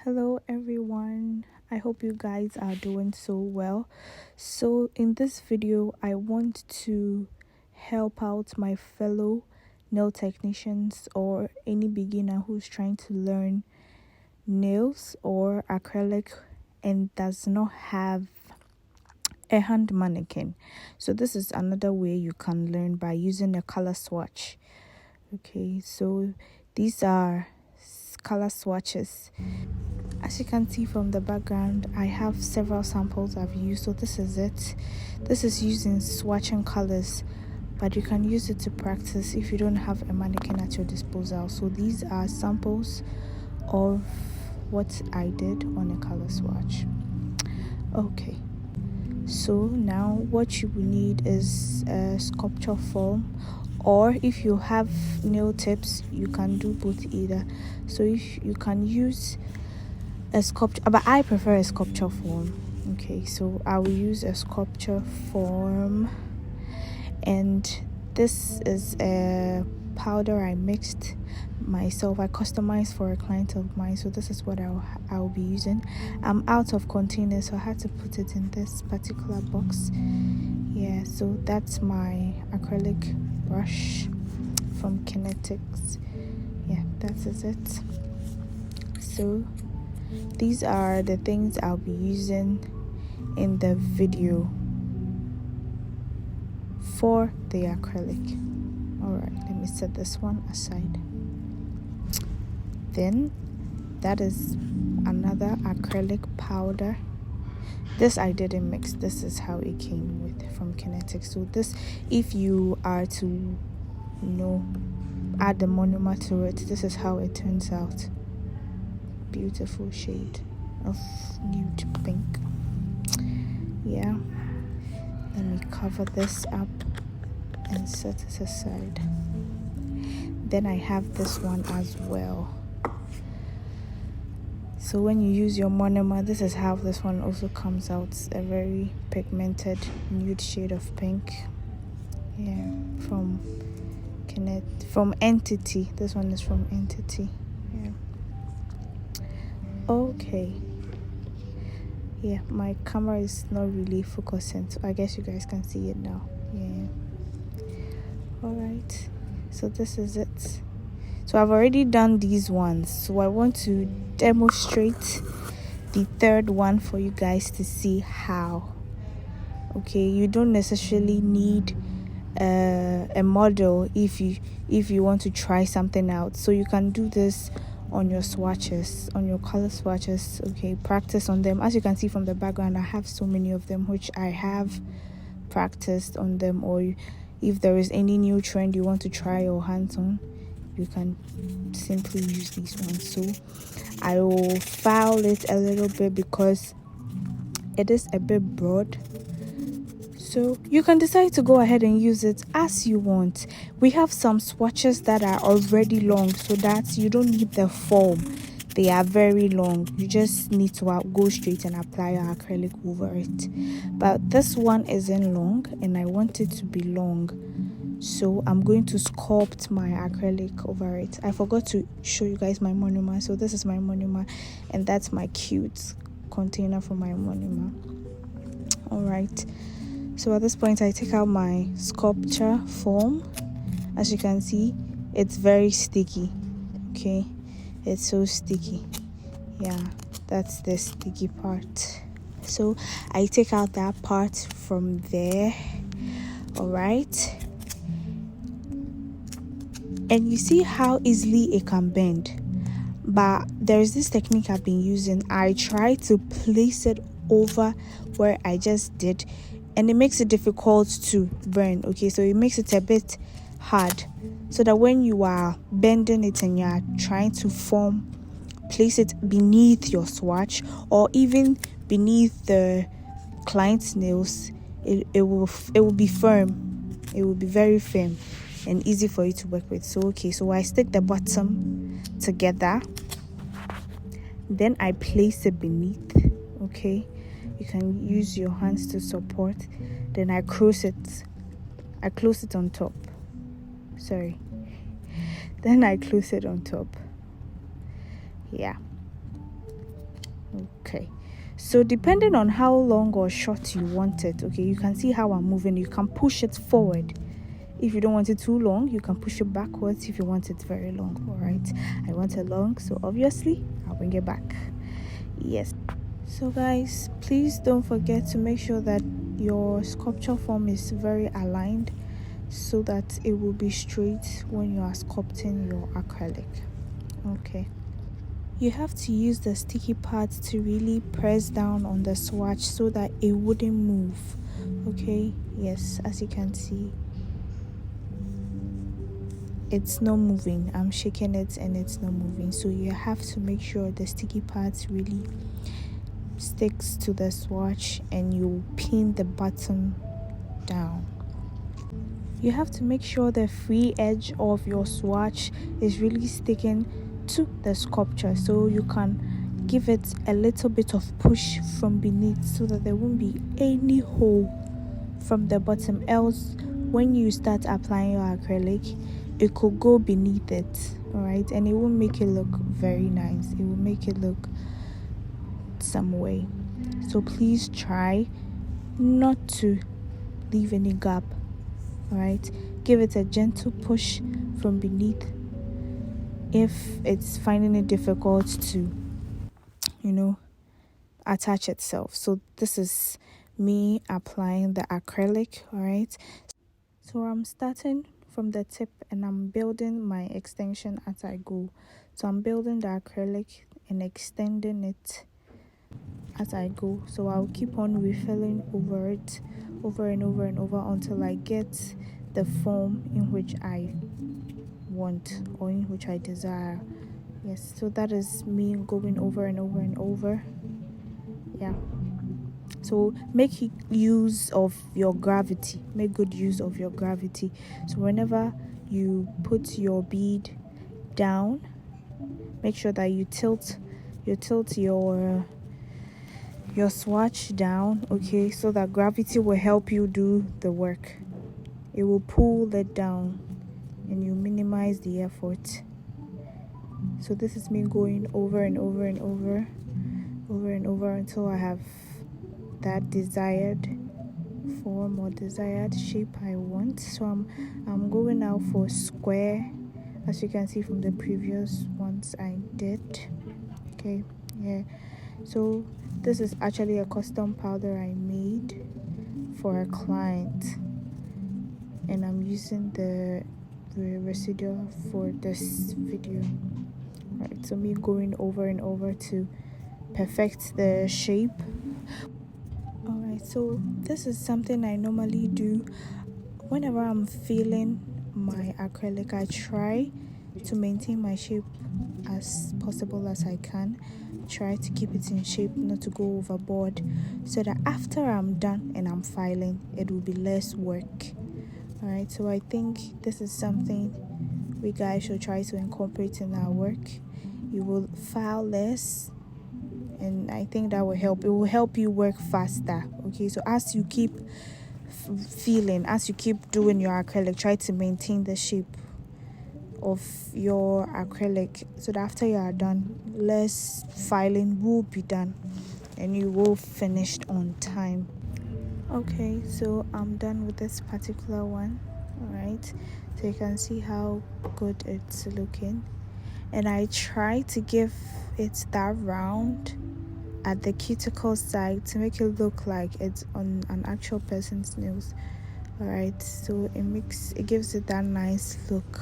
Hello everyone. I hope you guys are doing so well. So in this video, I want to help out my fellow nail technicians or any beginner who's trying to learn nails or acrylic and does not have a hand mannequin. So this is another way you can learn by using a color swatch. Okay, so these are color swatches. As you can see from the background, I have several samples I've used. So this is it. This is using swatching colors, but you can use it to practice if you don't have a mannequin at your disposal. So these are samples of what I did on a color swatch. Okay, so now what you will need is a sculpture form, or if you have nail tips, you can do both either. So if you can use a sculpture, but I prefer a sculpture form. Okay, so I will use a sculpture form, and this is a powder I mixed myself. I customized for a client of mine, so this is what I'll be using. I'm out of containers, so I had to put it in this particular box. Yeah, so that's my acrylic brush from Kinetics. Yeah, that is it. So these are the things I'll be using in the video for the acrylic. Alright, let me set this one aside. Then that is another acrylic powder. This I didn't mix. This is how it came with from Kinetics. So this, if you are to add the monomer to it, this is how it turns out. Beautiful shade of nude pink. Yeah, let me cover this up and set it aside. Then I have this one as well. So when you use your monomer, this is how this one also comes out. A very pigmented nude shade of pink. Yeah, from Entity. This one is from Entity. Yeah. Okay. Yeah, my camera is not really focusing, so I guess you guys can see it now. Yeah. Alright, so this is it. So I've already done these ones, so I want to demonstrate the third one for you guys to see how. Okay, you don't necessarily need a model if you want to try something out. So you can do this on your swatches, on your color swatches. Okay, practice on them. As you can see from the background, I have so many of them which I have practiced on them. Or if there is any new trend you want to try your hands on, you can simply use these ones. So I will file it a little bit because it is a bit broad. So you can decide to go ahead and use it as you want. We have some swatches that are already long, so that you don't need the foam. They are very long. You just need to go straight and apply your acrylic over it. But this one isn't long, and I want it to be long. So I'm going to sculpt my acrylic over it. I forgot to show you guys my monomer. So this is my monomer, and that's my cute container for my monomer. Alright. So at this point, I take out my sculpture form. As you can see, it's very sticky. Okay, it's so sticky. Yeah, that's the sticky part. So I take out that part from there. All right. And you see how easily it can bend. But there's this technique I've been using. I try to place it over where I just did, and it makes it difficult to burn. Okay, so it makes it a bit hard, so that when you are bending it and you are trying to place it beneath your swatch or even beneath the client's nails, it will be firm. It will be very firm and easy for you to work with. So okay, so I stick the bottom together, then I place it beneath. Okay, you can use your hands to support. Then I close it on top. Then I close it on top. Yeah. Okay, so depending on how long or short you want it, okay, you can see how I'm moving. You can push it forward. If you don't want it too long, you can push it backwards if you want it very long. All right, I want it long, so obviously I'll bring it back. Yes. So guys, please don't forget to make sure that your sculpture form is very aligned so that it will be straight when you are sculpting your acrylic. Okay. You have to use the sticky parts to really press down on the swatch so that it wouldn't move. Okay, yes, as you can see, it's not moving. I'm shaking it and it's not moving. So you have to make sure the sticky parts really sticks to the swatch and you pin the bottom down. You have to make sure the free edge of your swatch is really sticking to the sculpture, so you can give it a little bit of push from beneath so that there won't be any hole from the bottom, else when you start applying your acrylic it could go beneath it, all right, and it won't make it look very nice. It will make it look some way. So please try not to leave any gap. All right, give it a gentle push from beneath if it's finding it difficult to attach itself. So this is me applying the acrylic. All right, so I'm starting from the tip and I'm building my extension as I go. So I'm building the acrylic and extending it as I go. So I'll keep on refilling over it over and over and over until I get the form in which I want or in which I desire. Yes, so that is me going over and over and over. Yeah, so make use of your gravity. Make good use of your gravity. So whenever you put your bead down, make sure that you tilt your swatch down, okay, so that gravity will help you do the work. It will pull it down and you minimize the effort. So this is me going over and over and over and over until I have that desired form or desired shape I want. So I'm going now for square, as you can see from the previous ones I did. Okay, yeah, so this is actually a custom powder I made for a client and I'm using the residual for this video. Right, so me going over and over to perfect the shape. All right, so this is something I normally do whenever I'm feeling my acrylic. I try to maintain my shape as possible as I can. Try to keep it in shape, not to go overboard, so that after I'm done and I'm filing, it will be less work. All right, so I think this is something we guys should try to incorporate in our work. You will file less, and I think that will help. It will help you work faster. Okay, so as you keep feeling, as you keep doing your acrylic, try to maintain the shape of your acrylic so that after you are done, less filing will be done and you will finish on time. Okay, so I'm done with this particular one. All right, so you can see how good it's looking, and I try to give it that round at the cuticle side to make it look like it's on an actual person's nails. All right, so it gives it that nice look.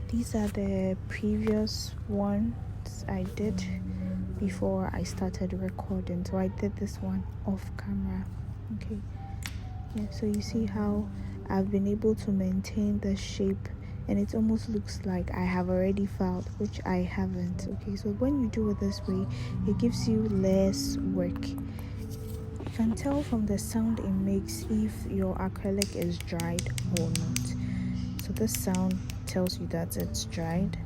These are the previous ones I did before I started recording. So I did this one off camera. Okay, yeah, so you see how I've been able to maintain the shape, and it almost looks like I have already filed, which I haven't. Okay, so when you do it this way, it gives you less work. You can tell from the sound it makes if your acrylic is dried or not. So this sound tells you that it's dried,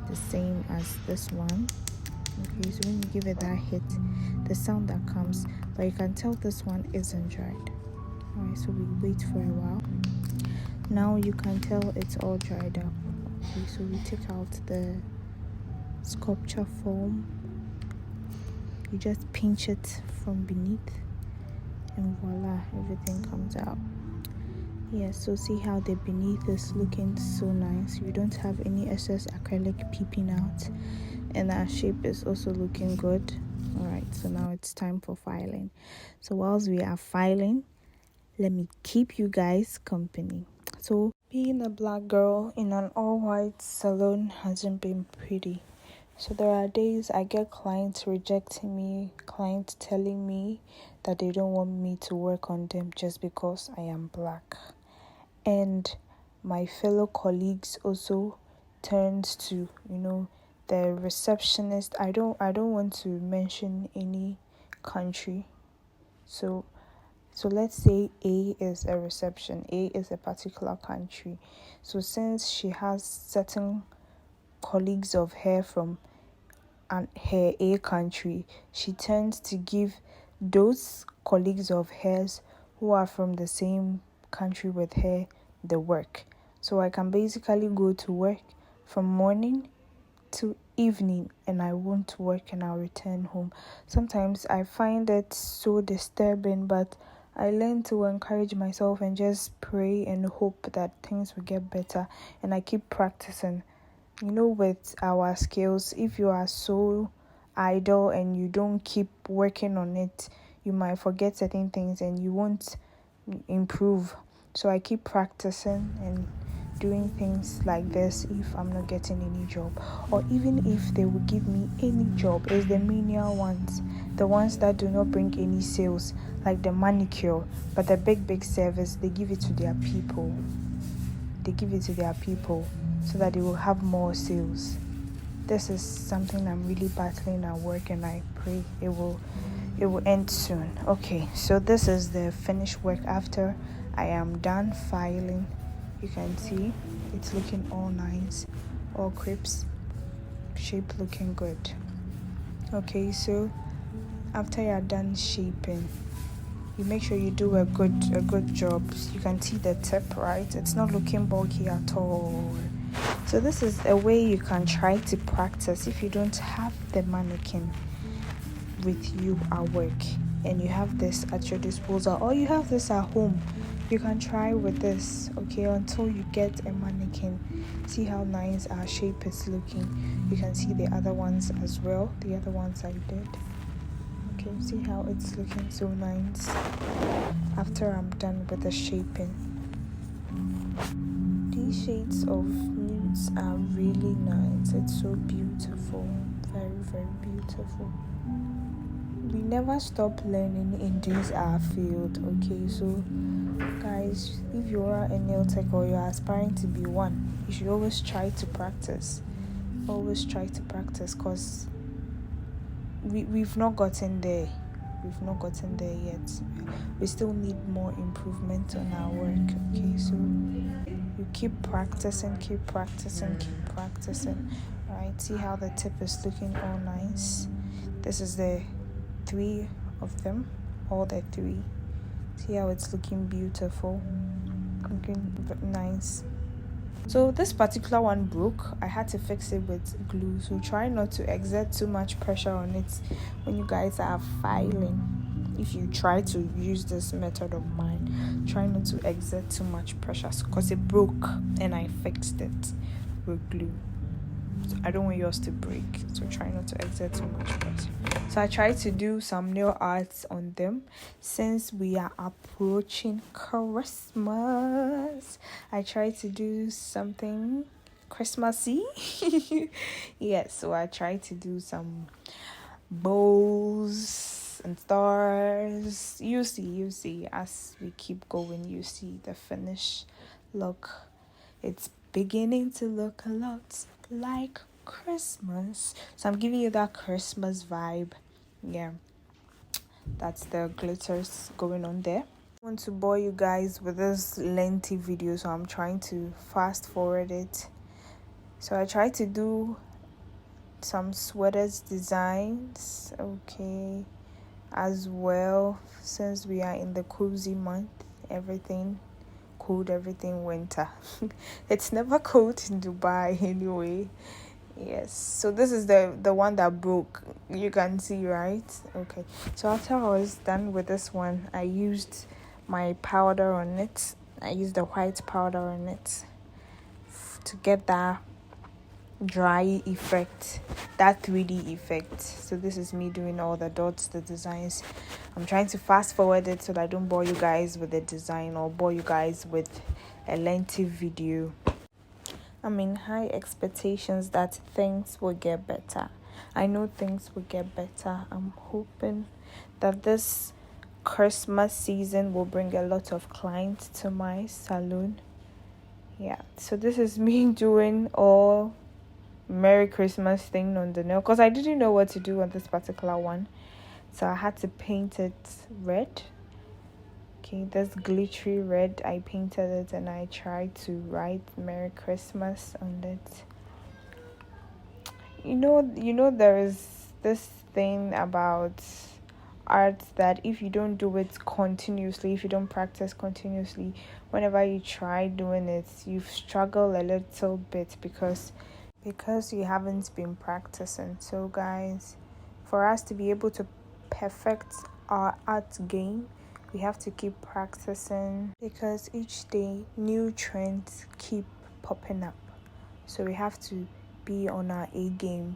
the same as this one. Okay, so when you give it that hit, the sound that comes, but you can tell this one isn't dried. Alright, so we wait for a while. Now you can tell it's all dried up. Okay, so we take out the sculpture foam. you just pinch it from beneath and voila, everything comes out. Yeah, so see how the beneath is looking so nice. You don't have any excess acrylic peeping out, and our shape is also looking good. All right, so now it's time for filing. So whilst we are filing, let me keep you guys company. So being a black girl in an all-white salon hasn't been pretty. So there are days I get clients rejecting me, clients telling me that they don't want me to work on them just because I am black. And my fellow colleagues also turns to, the receptionist. I don't want to mention any country. So let's say A is a reception. A is a particular country. So since she has certain colleagues of her from her A country, she tends to give those colleagues of hers who are from the same country with her the work. So I can basically go to work from morning to evening and I won't work and I'll return home. Sometimes I find it so disturbing, but I learn to encourage myself and just pray and hope that things will get better, and I keep practicing. With our skills, if you are so idle and you don't keep working on it, you might forget certain things and you won't improve. So I keep practicing and doing things like this if I'm not getting any job, or even if they will give me any job. It's the menial ones, the ones that do not bring any sales, like the manicure, but the big service, they give it to their people so that they will have more sales. This is something I'm really battling at work, and I pray it will end soon. Okay, so this is the finished work after I am done filing. You can see it's looking all nice, all crisp, shape looking good. Okay, so after you're done shaping, you make sure you do a good job. You can see the tip, right? It's not looking bulky at all. So this is a way you can try to practice if you don't have the mannequin with you at work and you have this at your disposal, or you have this at home. You can try with this, okay, until you get a mannequin. See how nice our shape is looking. You can see the other ones as well, the other ones I did. Okay, see how it's looking so nice after I'm done with the shaping. These shades of nudes are really nice. It's so beautiful, very, very beautiful. We never stop learning in this our field. Okay, so guys, if you are a nail tech or you're aspiring to be one, you should always try to practice. Because we've not gotten there. Yet. We still need more improvement on our work. Okay, so you keep practicing. Alright, see how the tip is looking all nice. This is the 3 of them, all the 3. See how it's looking beautiful, looking nice. So this particular one broke. I had to fix it with glue, so try not to exert too much pressure on it when you guys are filing. If you try to use this method of mine, try not to exert too much pressure, because it broke and I fixed it with glue. So I don't want yours to break, so try not to exert too much pressure. So I tried to do some nail arts on them since we are approaching Christmas. I tried to do something Christmassy. Yes, so I tried to do some bows and stars. You see, as we keep going, you see the finished look. It's beginning to look a lot like Christmas. So I'm giving you that Christmas vibe. Yeah, that's the glitters going on there. I want to bore you guys with this lengthy video, so I'm trying to fast forward it. So I tried to do some sweaters designs, okay, as well, since we are in the cozy month. Everything cold, everything winter. It's never cold in Dubai anyway. Yes, so this is the one that broke. You can see, right? Okay, so after I was done with this one, I used my powder on it. I used the white powder on it to get that dry effect, that 3D effect. So this is me doing all the dots, the designs. I'm trying to fast forward it so that I don't bore you guys with the design or bore you guys with a lengthy video. I'm in high expectations that things will get better. I know things will get better. I'm hoping that this Christmas season will bring a lot of clients to my salon. Yeah, so this is me doing all Merry Christmas thing on the nail because I didn't know what to do on this particular one. So I had to paint it red. Okay, this glittery red, I painted it and I tried to write Merry Christmas on it. You know there is this thing about art that if you don't do it continuously, if you don't practice continuously, whenever you try doing it, you struggle a little bit because you haven't been practicing. So guys, for us to be able to perfect our art game, we have to keep practicing because each day new trends keep popping up. So we have to be on our A game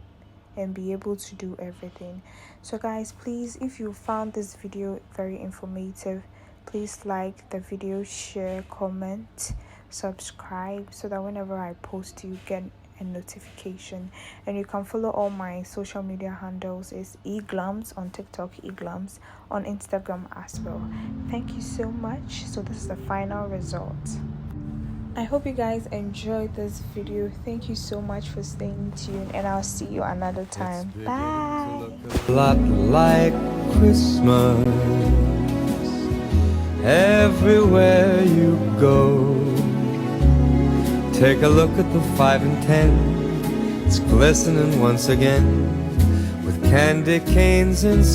and be able to do everything. So guys, please, if you found this video very informative, please like the video, share, comment, subscribe so that whenever I post you get a notification. And you can follow all my social media handles is eglams on TikTok, eglams on Instagram as well. Thank you so much. So this is the final result. I hope you guys enjoyed this video. Thank you so much for staying tuned and I'll see you another time. Bye. A lot like Christmas everywhere you go. Take a look at the 5 and 10. It's glistening once again with candy canes and